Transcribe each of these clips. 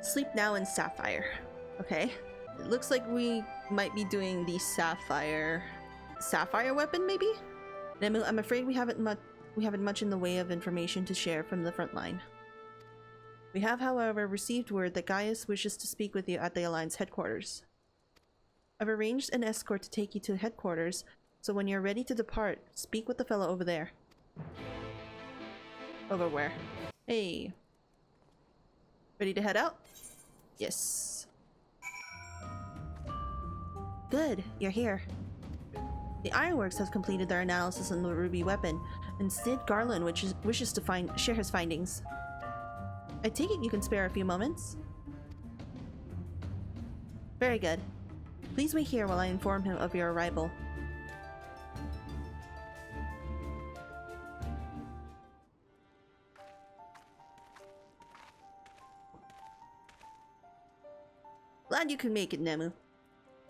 Sleep now in Sapphire. Okay. It looks like we might be doing the Sapphire weapon, maybe? I'm afraid we haven't much in the way of information to share from the front line. We have, however, received word that Gaius wishes to speak with you at the Alliance headquarters. I've arranged an escort to take you to headquarters, so when you're ready to depart, speak with the fellow over there. Over where? Hey. Ready to head out? Yes. Good, you're here. The Ironworks has completed their analysis on the ruby weapon, and Sid Garland wishes to share his findings. I take it you can spare a few moments? Very good. Please wait here while I inform him of your arrival. Glad you could make it, Nemu.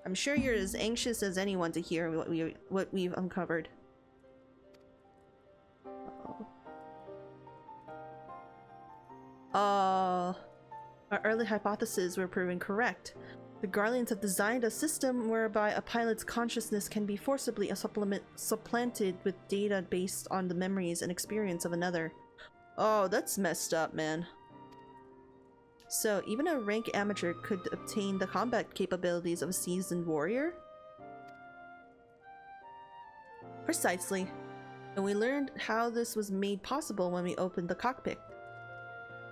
I'm sure you're as anxious as anyone to hear what we've uncovered. Our early hypotheses were proven correct. The Garlands have designed a system whereby a pilot's consciousness can be forcibly supplanted with data based on the memories and experience of another. Oh, that's messed up, man. So, even a rank amateur could obtain the combat capabilities of a seasoned warrior? Precisely. And we learned how this was made possible when we opened the cockpit.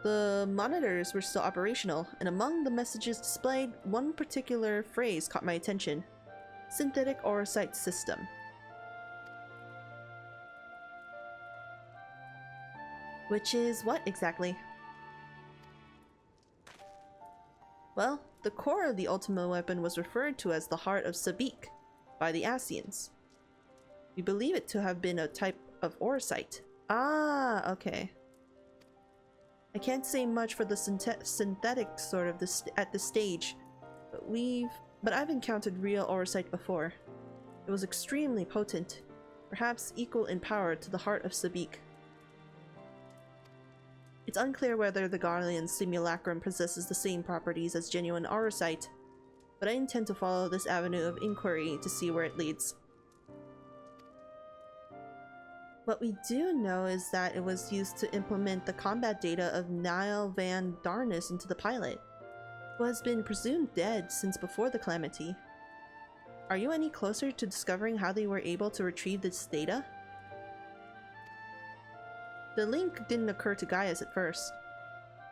The monitors were still operational, and among the messages displayed, one particular phrase caught my attention. Synthetic Orosite System. Which is what exactly? Well, the core of the Ultima weapon was referred to as the Heart of Sabik by the Asians. We believe it to have been a type of Orosite. Ah, okay. I can't say much for the synthetic sort of at this stage, but I've encountered real Orosite before. It was extremely potent, perhaps equal in power to the Heart of Sabik. It's unclear whether the Garlean simulacrum possesses the same properties as genuine Orosite, but I intend to follow this avenue of inquiry to see where it leads. What we do know is that it was used to implement the combat data of Niall Van Darnus into the pilot, who has been presumed dead since before the calamity. Are you any closer to discovering how they were able to retrieve this data? The link didn't occur to Gaius at first,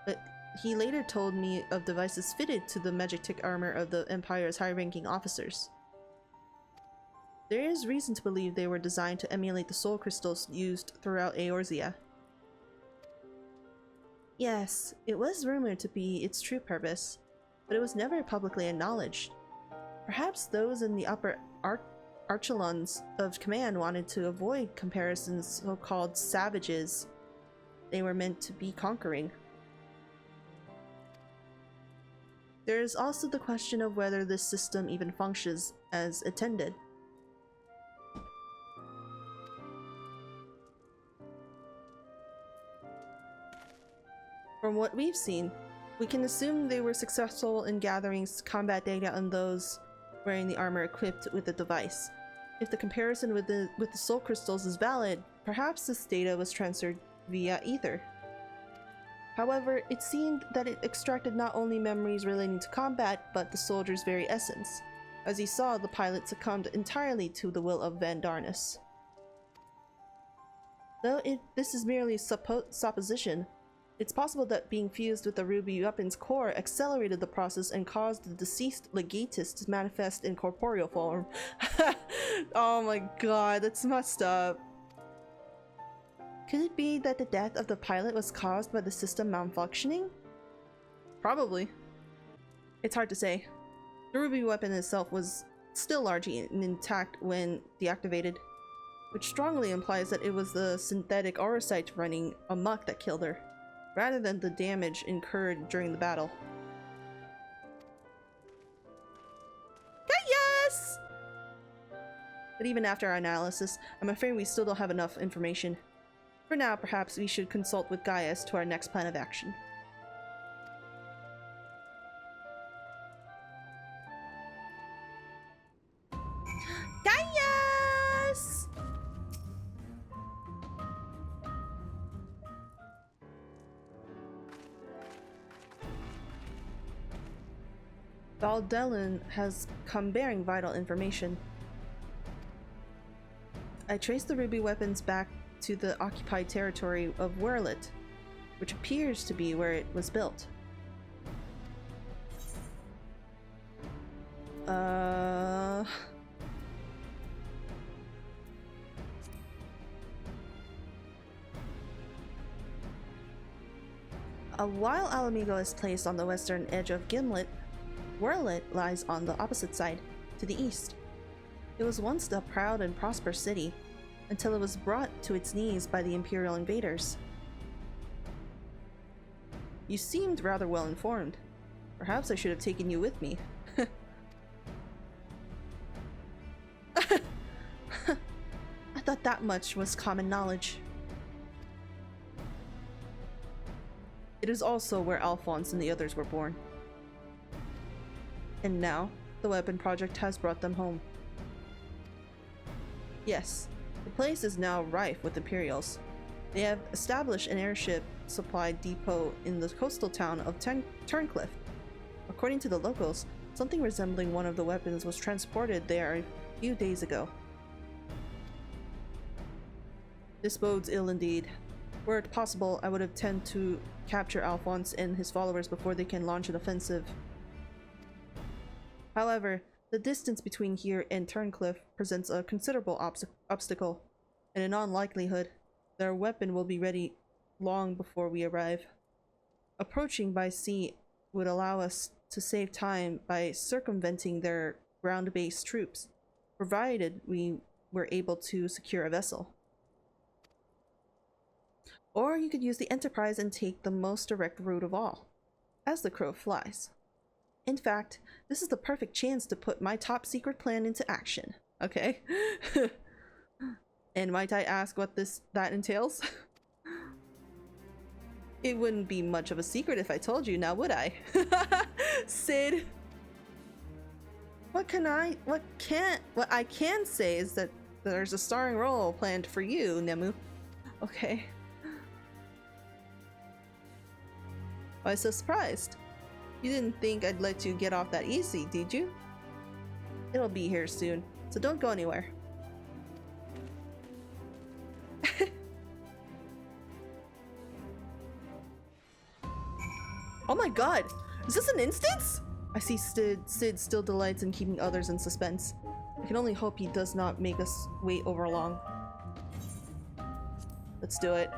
but he later told me of devices fitted to the magnetic armor of the Empire's high-ranking officers. There is reason to believe they were designed to emulate the soul crystals used throughout Eorzea. Yes, it was rumored to be its true purpose, but it was never publicly acknowledged. Perhaps those in the upper echelons of command wanted to avoid comparisons with so-called savages they were meant to be conquering. There is also the question of whether this system even functions as intended. From what we've seen, we can assume they were successful in gathering combat data on those wearing the armor equipped with the device. If the comparison with the soul crystals is valid, perhaps this data was transferred via ether. However, it seemed that it extracted not only memories relating to combat, but the soldier's very essence. As he saw, the pilot succumbed entirely to the will of Van Darnus. Though this is merely supposition, it's possible that being fused with the ruby weapon's core accelerated the process and caused the deceased legatus to manifest in corporeal form. Oh my god, that's messed up. Could it be that the death of the pilot was caused by the system malfunctioning? Probably. It's hard to say. The ruby weapon itself was still largely intact when deactivated, which strongly implies that it was the synthetic Orosite running amok that killed her, rather than the damage incurred during the battle. Gaius! But even after our analysis, I'm afraid we still don't have enough information. For now, perhaps we should consult with Gaius to our next plan of action. Valdelin has come bearing vital information. I traced the ruby weapons back to the occupied territory of Werlyt, which appears to be where it was built. While Alamigo is placed on the western edge of Gimlet, Werlyt lies on the opposite side, to the east. It was once a proud and prosperous city, until it was brought to its knees by the Imperial invaders. You seemed rather well informed. Perhaps I should have taken you with me. I thought that much was common knowledge. It is also where Alphonse and the others were born. And now, the weapon project has brought them home. Yes, the place is now rife with Imperials. They have established an airship supply depot in the coastal town of Turncliffe. According to the locals, something resembling one of the weapons was transported there a few days ago. This bodes ill indeed. Were it possible, I would intend to capture Alphonse and his followers before they can launch an offensive. However, the distance between here and Turncliffe presents a considerable obstacle, and in all likelihood, their weapon will be ready long before we arrive. Approaching by sea would allow us to save time by circumventing their ground-based troops, provided we were able to secure a vessel. Or you could use the Enterprise and take the most direct route of all, as the crow flies. In fact, this is the perfect chance to put my top secret plan into action. Okay? And might I ask what that entails? It wouldn't be much of a secret if I told you, now would I? Sid! What I can say is that there's a starring role planned for you, Nemu. Okay. Why so surprised? You didn't think I'd let you get off that easy, did you? It'll be here soon, so don't go anywhere. Oh my god! Is this an instance? I see Sid still delights in keeping others in suspense. I can only hope he does not make us wait over long. Let's do it.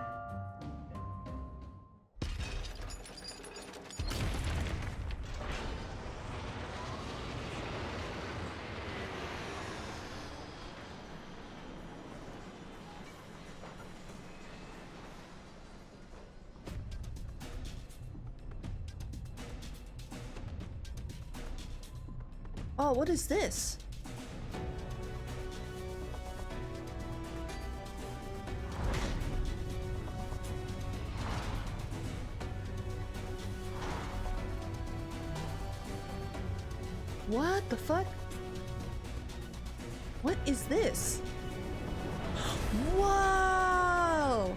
Oh, what is this? What the fuck? What is this? Whoa!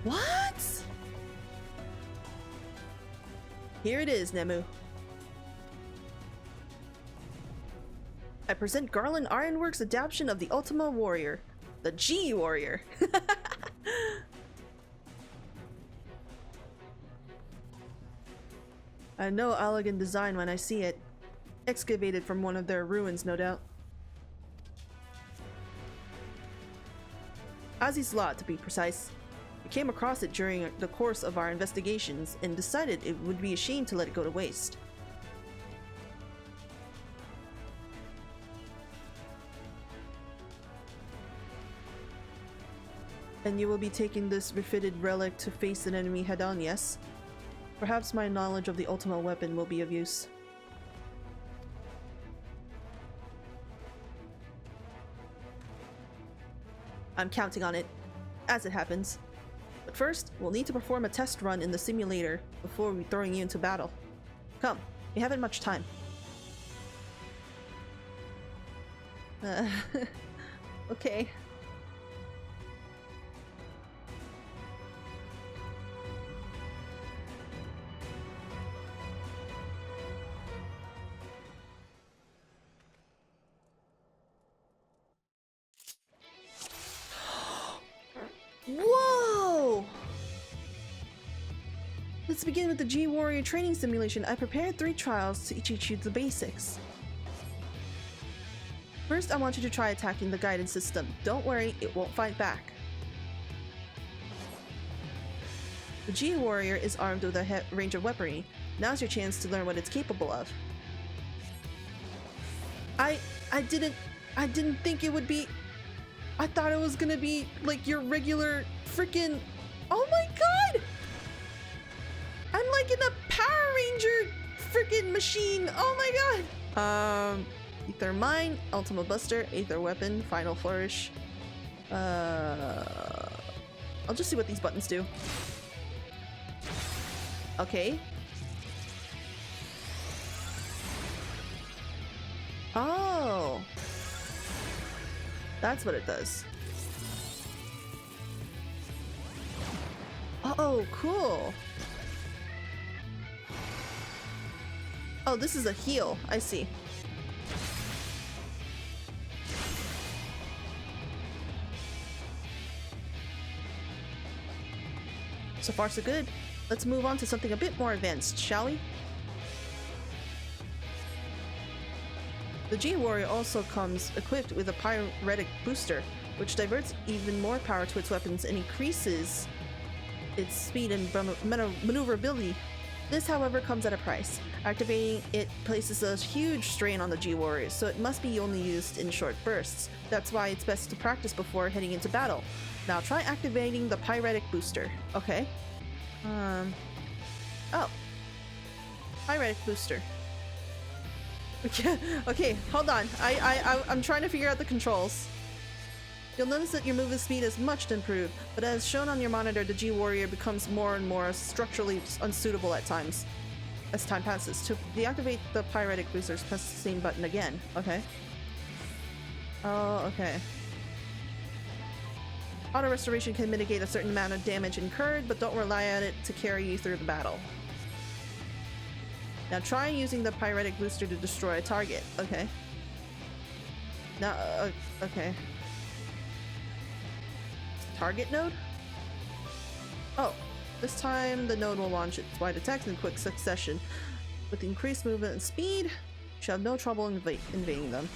What? Here it is, Nemu. I present Garland Ironworks' adaptation of the Thw Warrior, the G-Warrior. I know elegant design when I see it. Excavated from one of their ruins, no doubt. Aziz's lot, to be precise. We came across it during the course of our investigations and decided it would be a shame to let it go to waste. And you will be taking this refitted relic to face an enemy head-on, yes? Perhaps my knowledge of the ultimate weapon will be of use. I'm counting on it, as it happens. But first, we'll need to perform a test run in the simulator before we throwing you into battle. Come, we haven't much time. Okay. Whoa! Let's begin with the G-Warrior training simulation. I prepared 3 trials to teach you the basics. First, I want you to try attacking the guidance system. Don't worry, it won't fight back. The G-Warrior is armed with a range of weaponry. Now's your chance to learn what it's capable of. I didn't think it would be... I thought it was gonna be like your regular freaking... Oh my god! I'm like in a Power Ranger freaking machine! Oh my god! Ether Mine, Ultima Buster, Aether Weapon, Final Flourish. I'll just see what these buttons do. Okay. Oh! That's what it does. Oh, cool! Oh, this is a heal. I see. So far, so good. Let's move on to something a bit more advanced, shall we? The G-Warrior also comes equipped with a pyretic booster, which diverts even more power to its weapons and increases its speed and maneuverability. This, however, comes at a price. Activating it places a huge strain on the G-Warrior, so it must be only used in short bursts. That's why it's best to practice before heading into battle. Now try activating the pyretic booster. Okay. Oh. Pyretic booster. Okay, hold on. I'm trying to figure out the controls. You'll notice that your movement speed is much improved, but as shown on your monitor, the G-Warrior becomes more and more structurally unsuitable at times as time passes. To deactivate the pyretic boosters, press the same button again. Okay. Oh, okay. Auto restoration can mitigate a certain amount of damage incurred, but don't rely on it to carry you through the battle. Now try using the pyretic booster to destroy a target. Okay. Now, okay. Target node? Oh, this time the node will launch its wide attacks in quick succession. With increased movement and speed, you shall have no trouble invading them.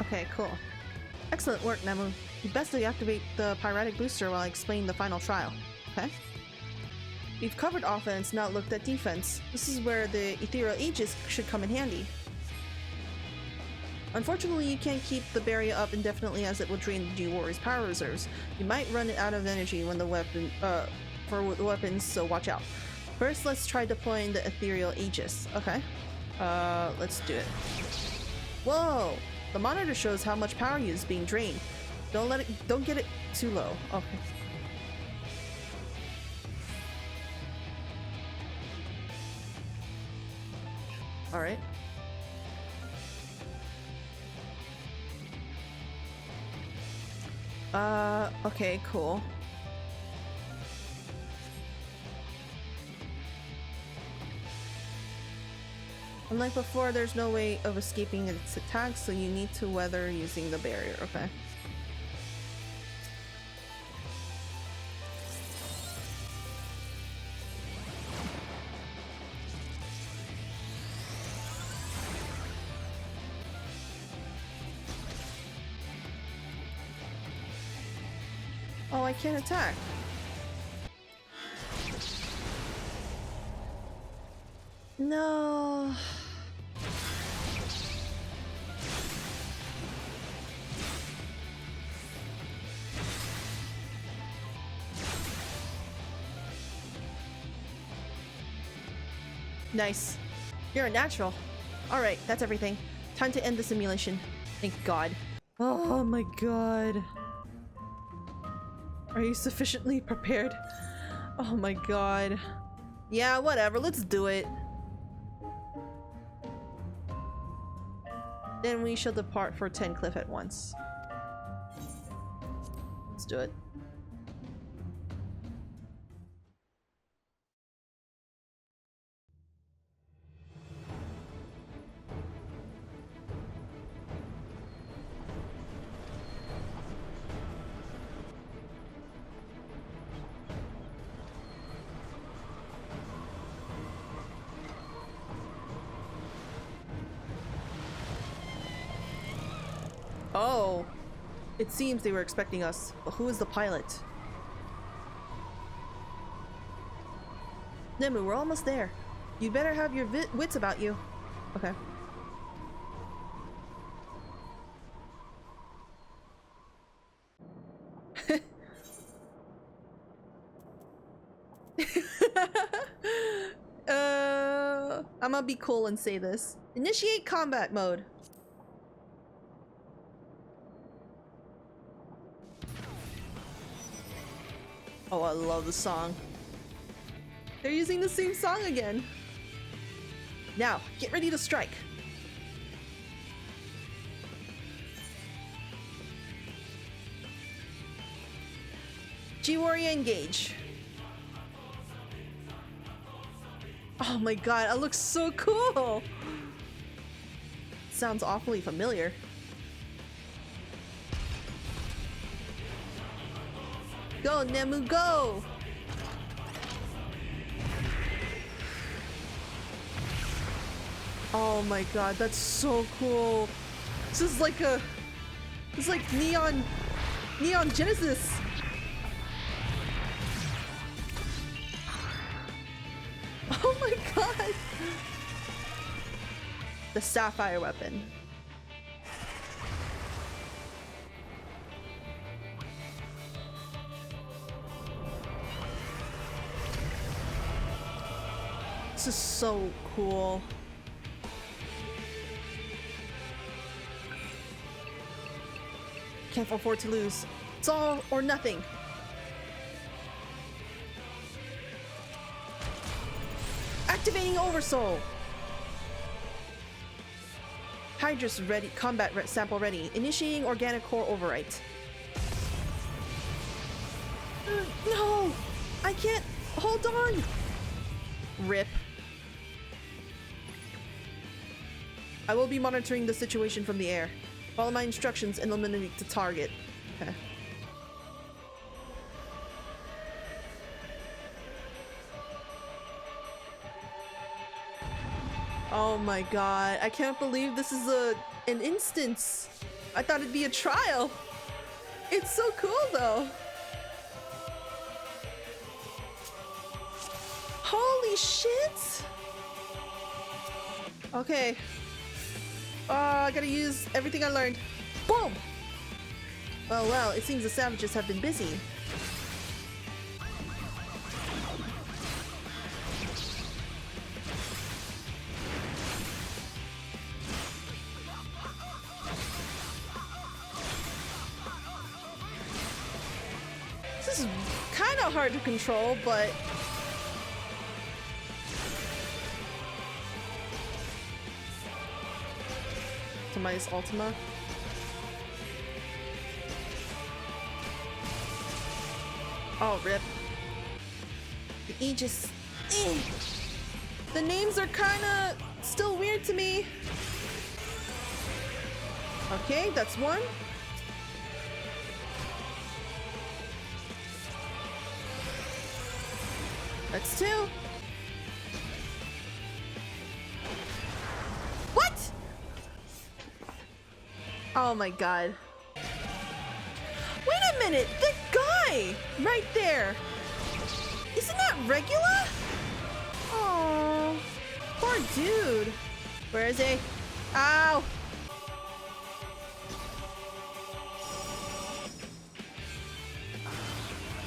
Okay, cool. Excellent work, Nemu. You best deactivate the pyretic booster while I explain the final trial. Okay? We've covered offense, now looked at defense. This is where the ethereal aegis should come in handy. Unfortunately, you can't keep the barrier up indefinitely as it will drain the G-Warrior's power reserves. You might run out of energy when the weapons, so watch out. First, let's try deploying the ethereal aegis. Okay. Let's do it. Whoa! The monitor shows how much power is being drained. Don't get it too low. Okay. All right. Okay, cool. Unlike before, there's no way of escaping its attacks, so you need to weather using the barrier. Okay. Oh, I can't attack. No. Nice. You're a natural. Alright, that's everything. Time to end the simulation. Thank God. Oh my god. Are you sufficiently prepared? Oh my god. Yeah, whatever, let's do it. Then we shall depart for 10 Cliff at once. Let's do it. Oh, it seems they were expecting us, but who is the pilot? Nemu, we're almost there. You'd better have your wits about you. Okay. I'm gonna be cool and say this. Initiate combat mode. Oh, I love the song. They're using the same song again. Now, get ready to strike. G-Warrior engage. Oh my god, it looks so cool! Sounds awfully familiar. Go, Nemu, go! Oh my god, that's so cool. This is like a... It's like Neon Genesis. Oh my god! The Sapphire weapon. This is so cool. Can't afford to lose. It's all or nothing. Activating Oversoul. Hydra's ready. Combat sample ready. Initiating organic core overwrite. No! I can't. Hold on! Rip. I will be monitoring the situation from the air. Follow my instructions and eliminate the target. Okay. Oh my god, I can't believe this is an instance. I thought it'd be a trial. It's so cool though. Holy shit! Okay. I gotta use everything I learned. Boom! Oh well, it seems the savages have been busy. This is kind of hard to control, but... Optimize Ultima. Oh, rip. The Aegis. The names are kinda still weird to me. Okay, that's one. That's two. What? Oh my god. Wait a minute! The guy! Right there! Isn't that Regula? Oh, poor dude. Where is he? Ow!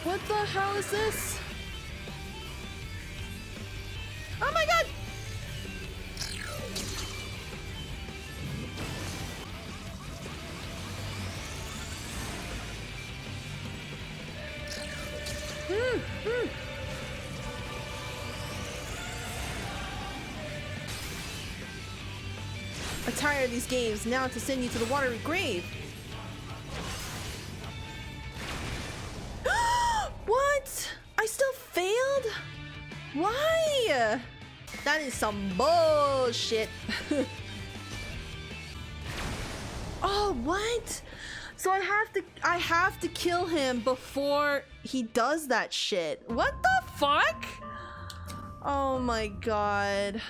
What the hell is this? Oh my god! I'm tired of these games. Now to send you to the watery grave. What? I still failed? Why? That is some bullshit. Oh, what? So I have to kill him before he does that shit. What the fuck? Oh my god.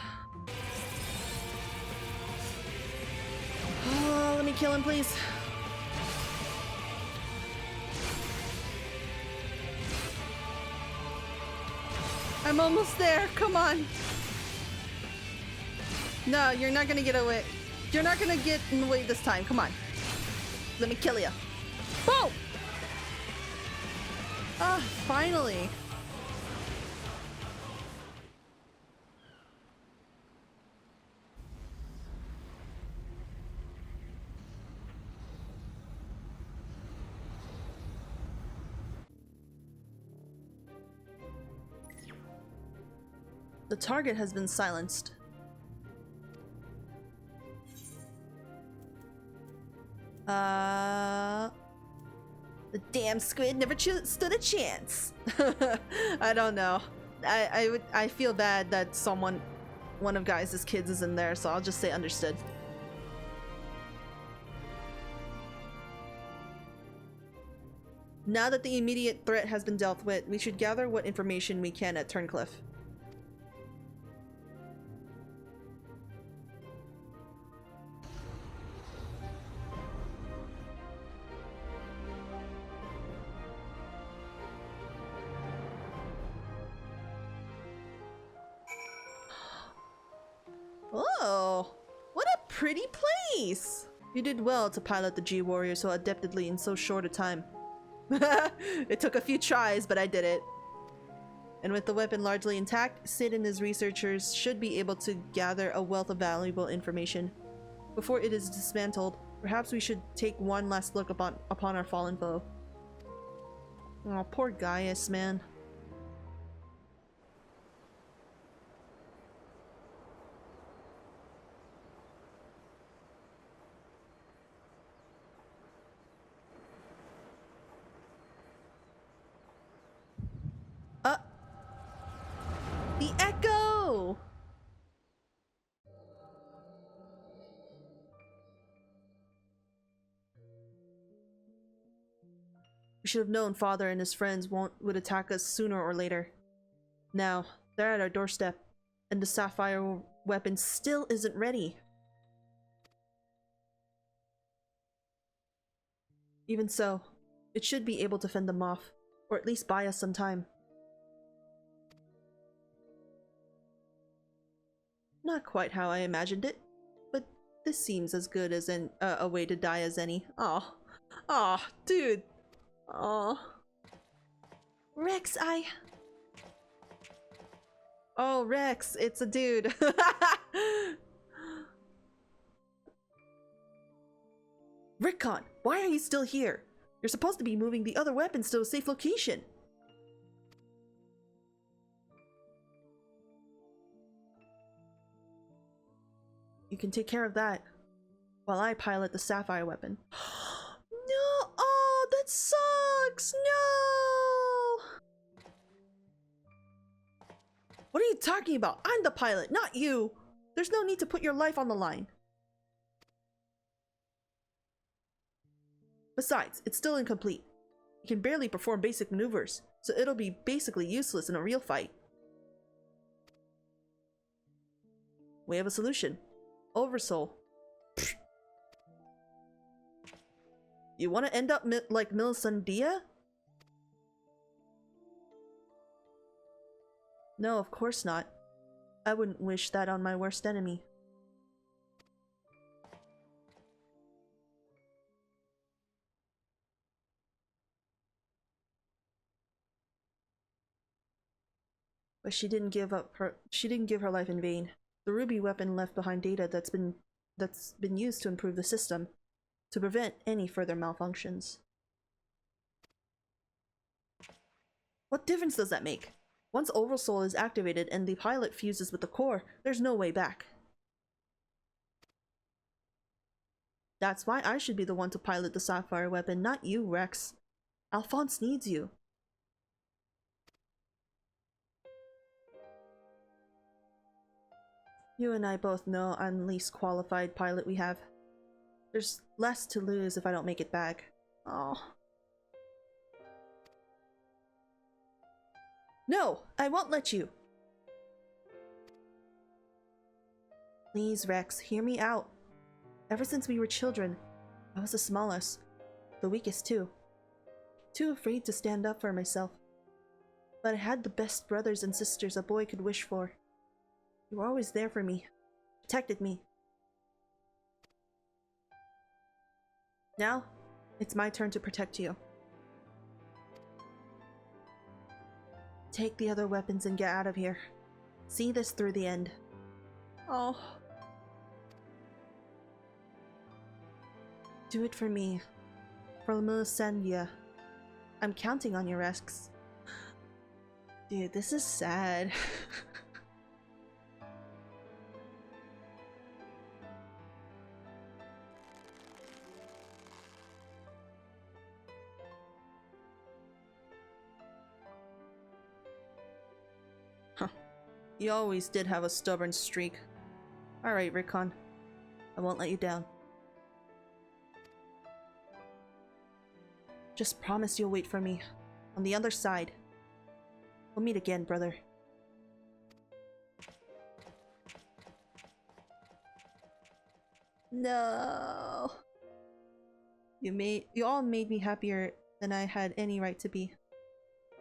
Oh, let me kill him, please. I'm almost there. Come on. No, you're not gonna get away. You're not gonna get in the way this time. Come on. Let me kill you. Boom! Ah, finally. The target has been silenced. The damn squid never stood a chance. I don't know. I feel bad that one of Gaius' kids is in there, so I'll just say understood. Now that the immediate threat has been dealt with, we should gather what information we can at Turncliffe. Oh, what a pretty place! You did well to pilot the G-Warrior so adeptly in so short a time. It took a few tries, but I did it. And with the weapon largely intact, Sid and his researchers should be able to gather a wealth of valuable information. Before it is dismantled, perhaps we should take one last look upon our fallen foe. Oh, poor Gaius, man. The echo! We should have known Father and his friends would attack us sooner or later. Now, they're at our doorstep, and the Sapphire weapon still isn't ready. Even so, it should be able to fend them off, or at least buy us some time. Not quite how I imagined it, but this seems as good as a way to die as any. Aw. Aw, dude. Aw. Rex, Oh, Rex, it's a dude. Rickon, why are you still here? You're supposed to be moving the other weapons to a safe location. You can take care of that while I pilot the Sapphire weapon. No! Oh, that sucks! No! What are you talking about? I'm the pilot, not you! There's no need to put your life on the line. Besides, it's still incomplete. You can barely perform basic maneuvers, so it'll be basically useless in a real fight. We have a solution. Oversoul. Pfft. You want to end up like Milisandia? No, of course not. I wouldn't wish that on my worst enemy. But she didn't give her life in vain. The ruby weapon left behind data that's been used to improve the system, to prevent any further malfunctions. What difference does that make? Once Oversoul is activated and the pilot fuses with the core, there's no way back. That's why I should be the one to pilot the Sapphire weapon, not you, Rex. Alphonse needs you. You and I both know I'm the least qualified pilot we have. There's less to lose if I don't make it back. Oh. No! I won't let you! Please, Rex, hear me out. Ever since we were children, I was the smallest, the weakest too. Too afraid to stand up for myself. But I had the best brothers and sisters a boy could wish for. You were always there for me, protected me. Now, it's my turn to protect you. Take the other weapons and get out of here. See this through the end. Oh. Do it for me. For Melisandre. I'm counting on you, Rex. Dude, this is sad. Huh. You always did have a stubborn streak. Alright, Rickon. I won't let you down. Just promise you'll wait for me. On the other side. We'll meet again, brother. No. You all made me happier than I had any right to be.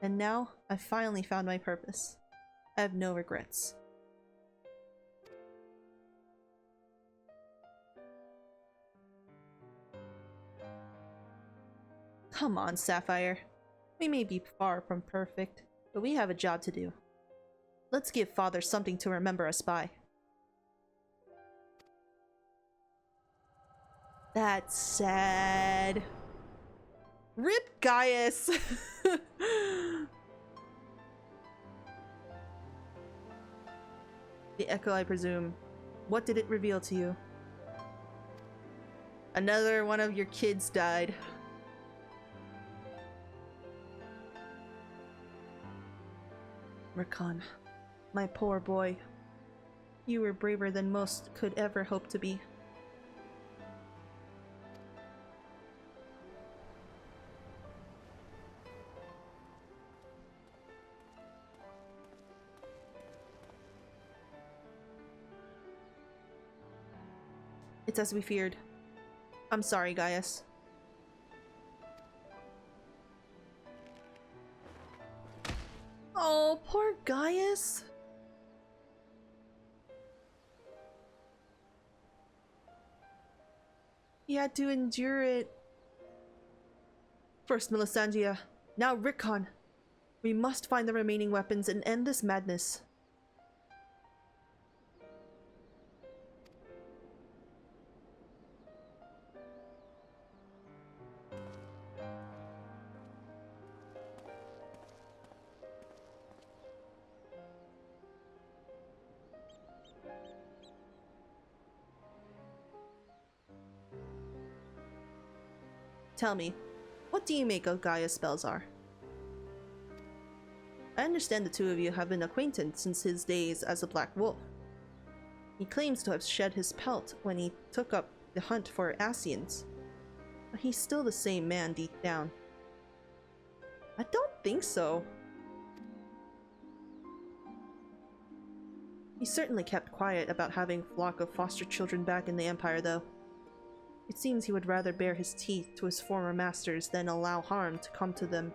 And now, I finally found my purpose. I have no regrets. Come on, Sapphire. We may be far from perfect, but we have a job to do. Let's give Father something to remember us by. That's sad. Rip Gaius! The echo, I presume. What did it reveal to you? Another one of your kids died. Rickon, my poor boy. You were braver than most could ever hope to be. It's as we feared. I'm sorry, Gaius. Oh, poor Gaius. He had to endure it. First Melisandre, now Rickon. We must find the remaining weapons and end this madness. Tell me, what do you make of Gaius Belzar? I understand the two of you have been acquainted since his days as a Black Wolf. He claims to have shed his pelt when he took up the hunt for Asians, but he's still the same man deep down. I don't think so. He certainly kept quiet about having a flock of foster children back in the Empire, though. It seems he would rather bare his teeth to his former masters than allow harm to come to them.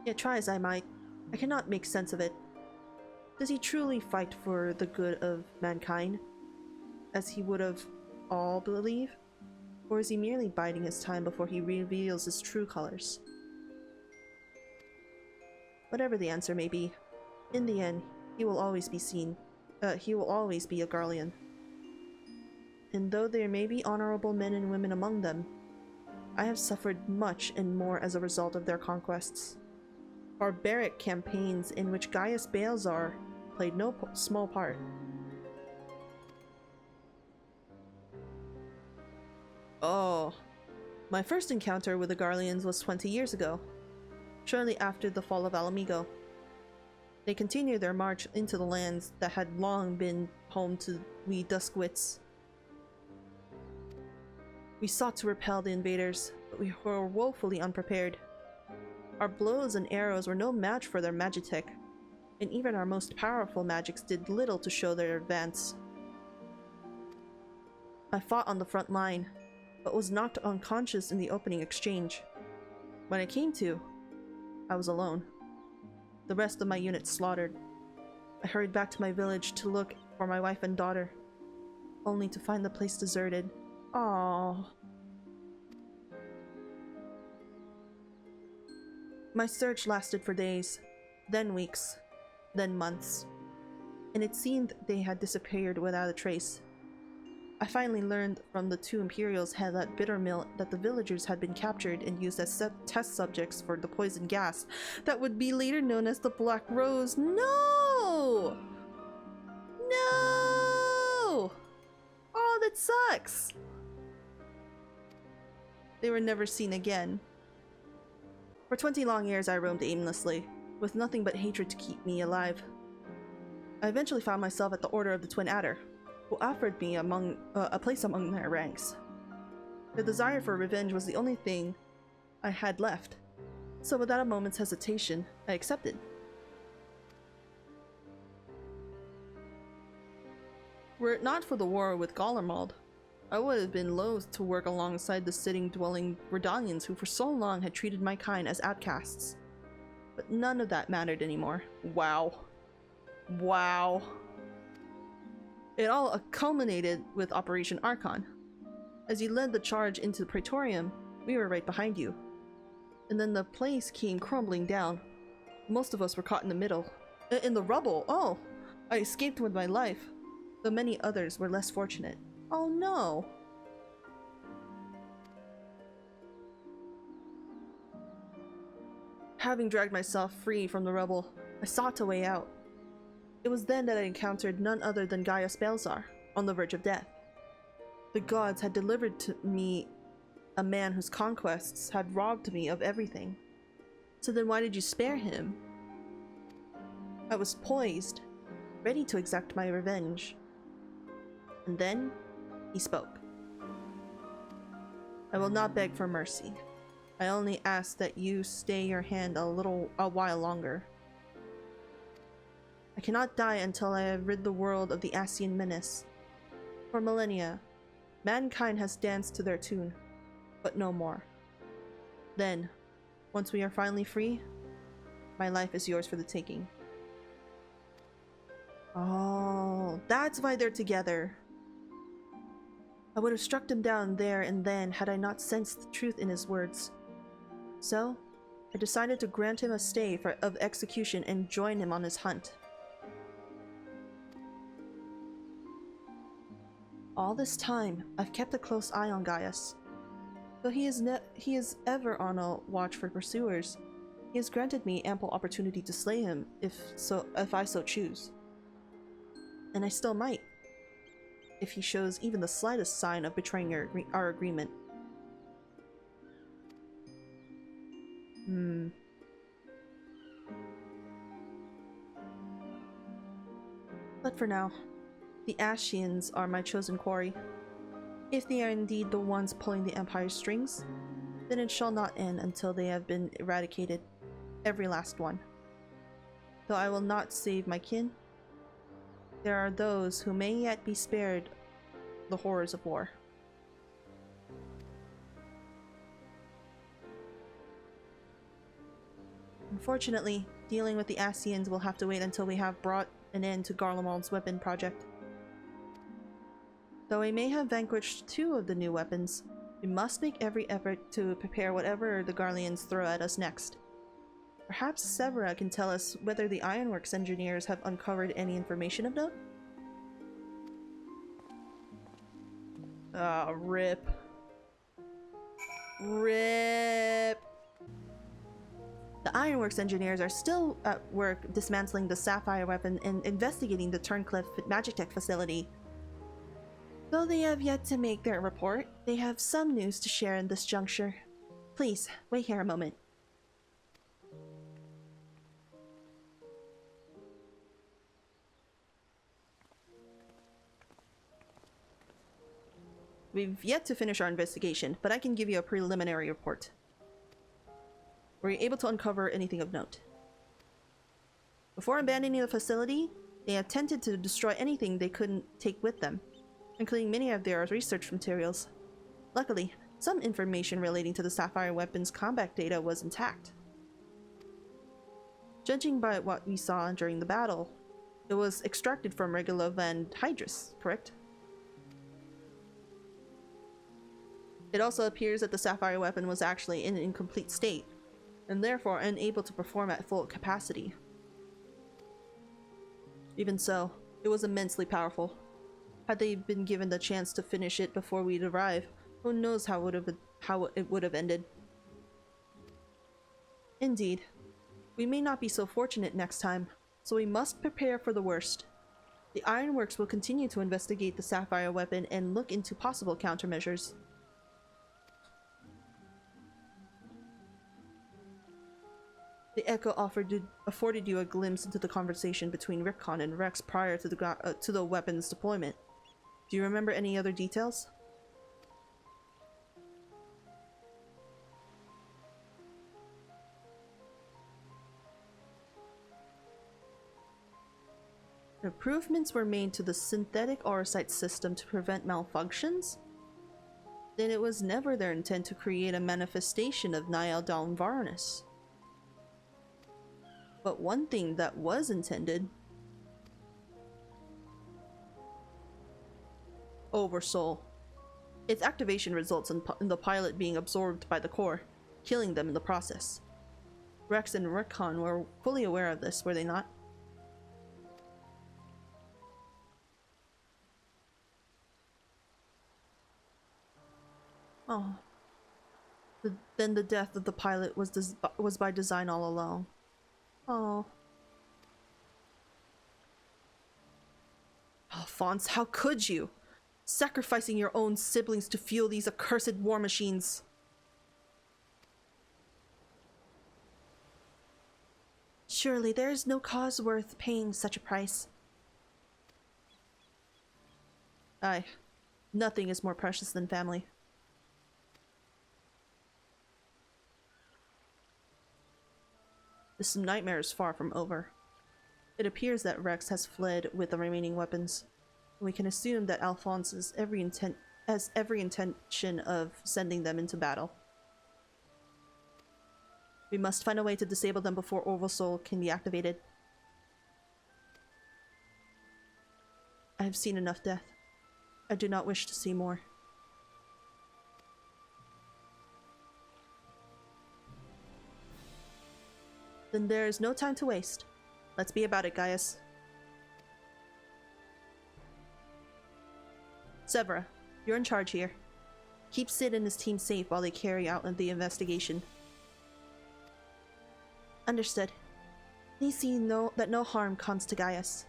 Yet try as I might, I cannot make sense of it. Does he truly fight for the good of mankind, as he would have all believe? Or is he merely biding his time before he reveals his true colors? Whatever the answer may be, in the end, he will always be a Garlean. And though there may be honorable men and women among them, I have suffered much and more as a result of their conquests. Barbaric campaigns in which Gaius Belzar played no small part. Oh, my first encounter with the Garleans was 20 years ago, shortly after the fall of Alamigo. They continued their march into the lands that had long been home to we Duskwits. We sought to repel the invaders, but we were woefully unprepared. Our blows and arrows were no match for their magitech, and even our most powerful magics did little to show their advance. I fought on the front line, but was knocked unconscious in the opening exchange. When I came to, I was alone. The rest of my unit slaughtered. I hurried back to my village to look for my wife and daughter, only to find the place deserted. Aww. My search lasted for days, then weeks, then months, and it seemed they had disappeared without a trace. I finally learned from the two Imperials head at Bittermill that the villagers had been captured and used as test subjects for the poison gas that would be later known as the Black Rose. No! No! Oh, that sucks! They were never seen again. For 20 long years I roamed aimlessly, with nothing but hatred to keep me alive. I eventually found myself at the Order of the Twin Adder, who offered me a place among their ranks. The desire for revenge was the only thing I had left, so without a moment's hesitation, I accepted. Were it not for the war with Gollermald, I would have been loath to work alongside the city-dwelling Redanians who for so long had treated my kind as outcasts. But none of that mattered anymore. Wow. Wow. It all culminated with Operation Archon. As you led the charge into the Praetorium, we were right behind you. And then the place came crumbling down. Most of us were caught in the middle. In the rubble! Oh! I escaped with my life, though many others were less fortunate. Oh no! Having dragged myself free from the rubble, I sought a way out. It was then that I encountered none other than Gaius Balzar, on the verge of death. The gods had delivered to me a man whose conquests had robbed me of everything. So then why did you spare him? I was poised, ready to exact my revenge. And then, he spoke. I will not beg for mercy. I only ask that you stay your hand a while longer. I cannot die until I have rid the world of the Ascian menace. For millennia, mankind has danced to their tune, but no more. Then, once we are finally free, my life is yours for the taking. Oh, that's why they're together. I would have struck him down there and then had I not sensed the truth in his words. So, I decided to grant him a stay of execution and join him on his hunt. All this time, I've kept a close eye on Gaius. Though he is ever on a watch for pursuers, he has granted me ample opportunity to slay him if I so choose. And I still might, if he shows even the slightest sign of betraying our agreement. But for now, the Ascians are my chosen quarry. If they are indeed the ones pulling the Empire's strings, then it shall not end until they have been eradicated, every last one. Though I will not save my kin, there are those who may yet be spared the horrors of war. Unfortunately, dealing with the Ascians will have to wait until we have brought an end to Garlemald's weapon project. Though we may have vanquished 2 of the new weapons, we must make every effort to prepare whatever the Garleans throw at us next. Perhaps Severa can tell us whether the Ironworks engineers have uncovered any information of note? Ah, rip. Rip. The Ironworks engineers are still at work dismantling the Sapphire weapon and investigating the Turncliffe Magitech facility. Though they have yet to make their report, they have some news to share in this juncture. Please, wait here a moment. We've yet to finish our investigation, but I can give you a preliminary report. Were you able to uncover anything of note? Before abandoning the facility, they attempted to destroy anything they couldn't take with them, including many of their research materials. Luckily, some information relating to the Sapphire weapon's combat data was intact. Judging by what we saw during the battle, it was extracted from Werlyt and Hydrus, correct? It also appears that the Sapphire weapon was actually in an incomplete state, and therefore unable to perform at full capacity. Even so, it was immensely powerful. Had they been given the chance to finish it before we'd arrive, who knows how it would have ended. Indeed. We may not be so fortunate next time, so we must prepare for the worst. The Ironworks will continue to investigate the Sapphire weapon and look into possible countermeasures. The Echo afforded you a glimpse into the conversation between Rickon and Rex prior to the weapon's deployment. Do you remember any other details? Improvements were made to the synthetic aurosite system to prevent malfunctions? Then it was never their intent to create a manifestation of Niall Varanus. But one thing that was intended... Oversoul. Its activation results in the pilot being absorbed by the core, killing them in the process. Rex and Rickon were fully aware of this, were they not? Oh. Then the death of the pilot was by design all along. Oh. Alphonse, how could you? Sacrificing your own siblings to fuel these accursed war machines. Surely there is no cause worth paying such a price. Aye. Nothing is more precious than family. This nightmare is far from over. It appears that Rex has fled with the remaining weapons. We can assume that Alphonse has every intention of sending them into battle. We must find a way to disable them before Oversoul can be activated. I have seen enough death. I do not wish to see more. Then there is no time to waste. Let's be about it, Gaius. Severa, you're in charge here. Keep Sid and his team safe while they carry out the investigation. Understood. Please see that no harm comes to Gaius.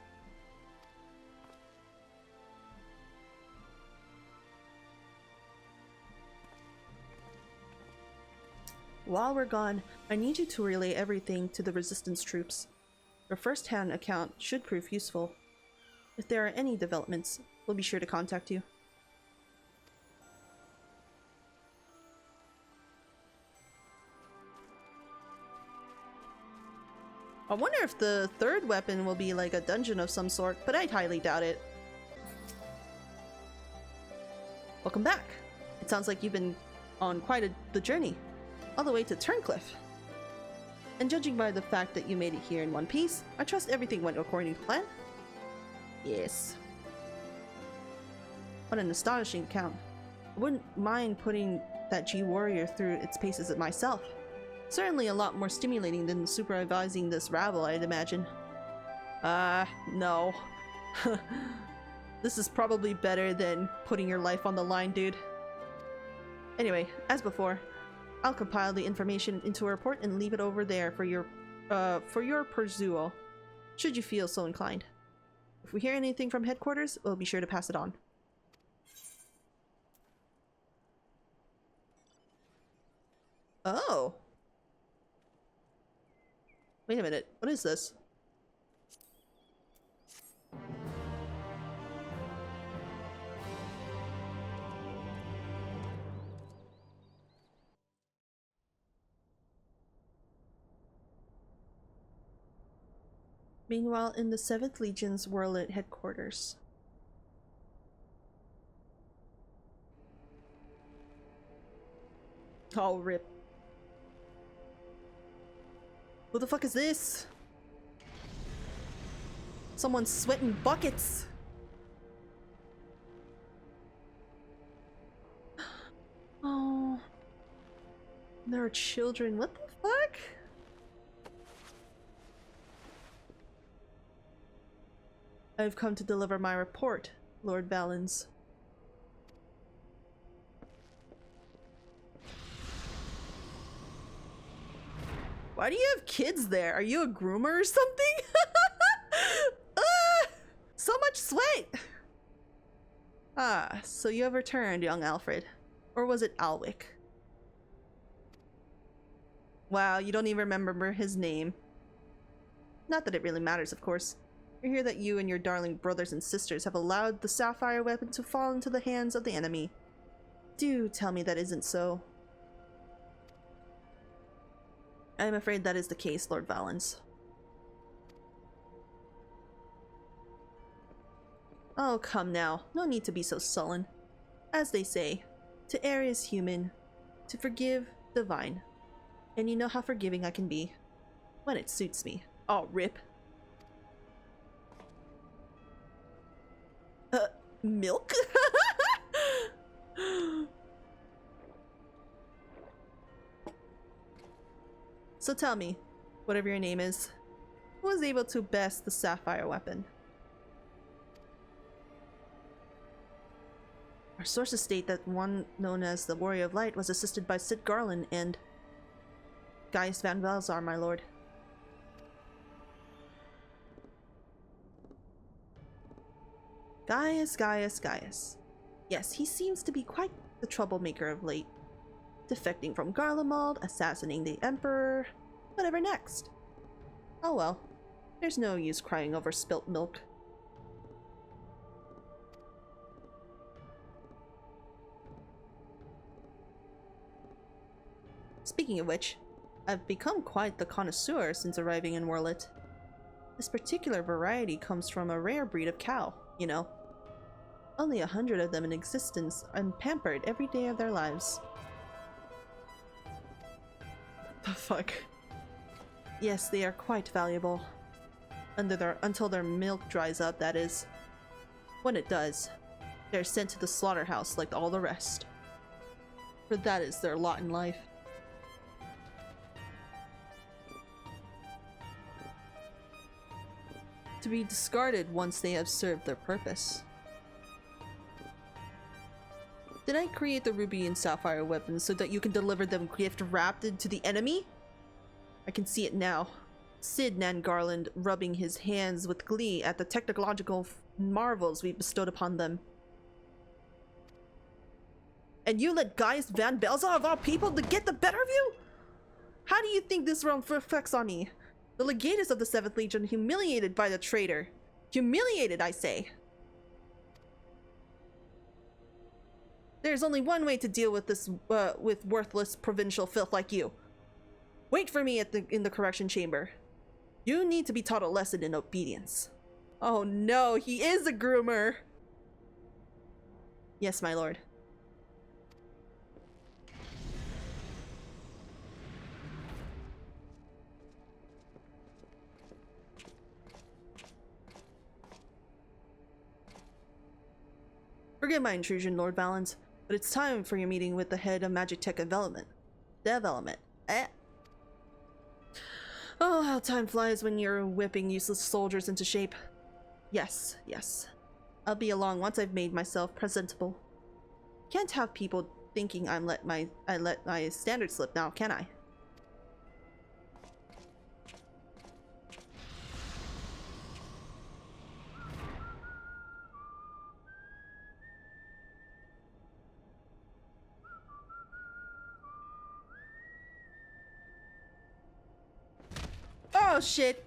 While we're gone, I need you to relay everything to the Resistance troops. Your first-hand account should prove useful. If there are any developments, we'll be sure to contact you. I wonder if the third weapon will be like a dungeon of some sort, but I'd highly doubt it. Welcome back. It sounds like you've been on quite the journey. All the way to Turncliffe. And judging by the fact that you made it here in one piece, I trust everything went according to plan? Yes. What an astonishing account. I wouldn't mind putting that G-Warrior through its paces myself. Certainly a lot more stimulating than supervising this rabble, I'd imagine. No. This is probably better than putting your life on the line, dude. Anyway, as before, I'll compile the information into a report and leave it over there for your perusal, should you feel so inclined. If we hear anything from headquarters, we'll be sure to pass it on. Oh. Wait a minute, what is this? Meanwhile, in the 7th Legion's Werlyt headquarters. Oh, rip. Who the fuck is this? Someone's sweating buckets! Oh. There are children. What the fuck? I've come to deliver my report, Lord Valens. Why do you have kids there? Are you a groomer or something? So much sweat! Ah, so you have returned, young Alfred. Or was it Alwick? Wow, you don't even remember his name. Not that it really matters, of course. I hear that you and your darling brothers and sisters have allowed the Sapphire weapon to fall into the hands of the enemy. Do tell me that isn't so. I am afraid that is the case, Lord Valens. Oh, come now. No need to be so sullen. As they say, to err is human, to forgive, divine. And you know how forgiving I can be. When it suits me. Oh, rip. Milk? So tell me, whatever your name is, who was able to best the Sapphire weapon? Our sources state that one known as the Warrior of Light was assisted by Sid Garland and Gaius van Velzar, my lord. Gaius. Yes, he seems to be quite the troublemaker of late. Defecting from Garlemald, assassinating the Emperor, whatever next. Oh well, there's no use crying over spilt milk. Speaking of which, I've become quite the connoisseur since arriving in Werlyt. This particular variety comes from a rare breed of cow, you know. Only 100 of them in existence and pampered every day of their lives. The fuck? Yes, they are quite valuable. Until their milk dries up, that is. When it does, they're sent to the slaughterhouse like all the rest. For that is their lot in life. To be discarded once they have served their purpose. Did I create the ruby and sapphire weapons so that you can deliver them gift wrapped to the enemy? I can see it now. Sid Nan Garland rubbing his hands with glee at the technological marvels we bestowed upon them. And you let Gaius van Velzar of all people to get the better of you? How do you think this realm reflects on me? The legatus of the 7th Legion humiliated by the traitor. Humiliated, I say. There's only one way to deal with this, with worthless provincial filth like you. Wait for me in the correction chamber. You need to be taught a lesson in obedience. Oh no, he is a groomer! Yes, my lord. Forgive my intrusion, Lord Valens, but it's time for your meeting with the head of Magic Tech Development. Oh, how time flies when you're whipping useless soldiers into shape. Yes. I'll be along once I've made myself presentable. Can't have people thinking I let my standard slip now, can I? Oh shit!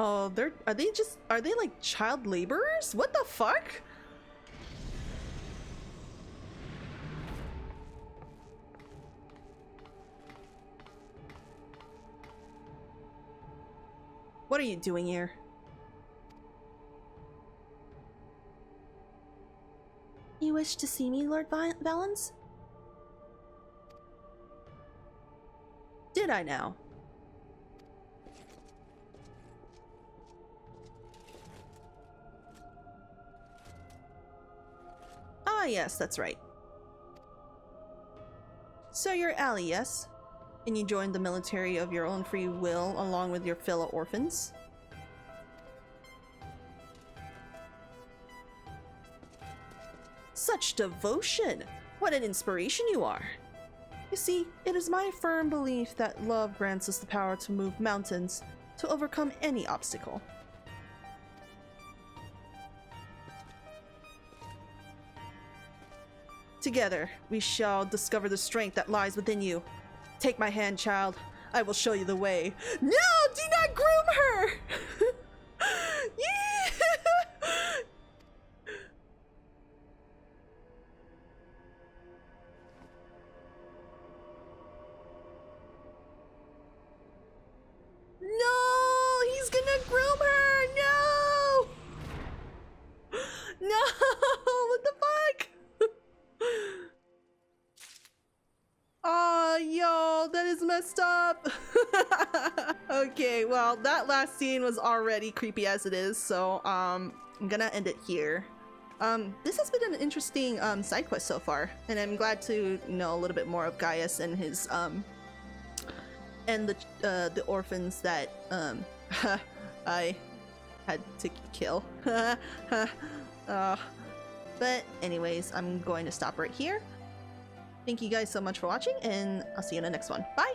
Oh, are they like child laborers? What the fuck? What are you doing here? You wish to see me, Lord Valens? Did I now? Ah, yes, that's right. So you're ally, yes? And you joined the military of your own free will along with your fellow orphans? Such devotion! What an inspiration you are! You see, it is my firm belief that love grants us the power to move mountains, to overcome any obstacle. Together, we shall discover the strength that lies within you. Take my hand, child. I will show you the way. No! Do not groom her! Yeah! No! He's gonna groom her! No! No! What the fuck? Oh, yo, that is messed up. Okay, well, that last scene was already creepy as it is, so I'm gonna end it here. This has been an interesting side quest so far, and I'm glad to know a little bit more of Gaius and his and the orphans that I had to kill. But anyways, I'm going to stop right here. Thank you guys so much for watching, and I'll see you in the next one. Bye!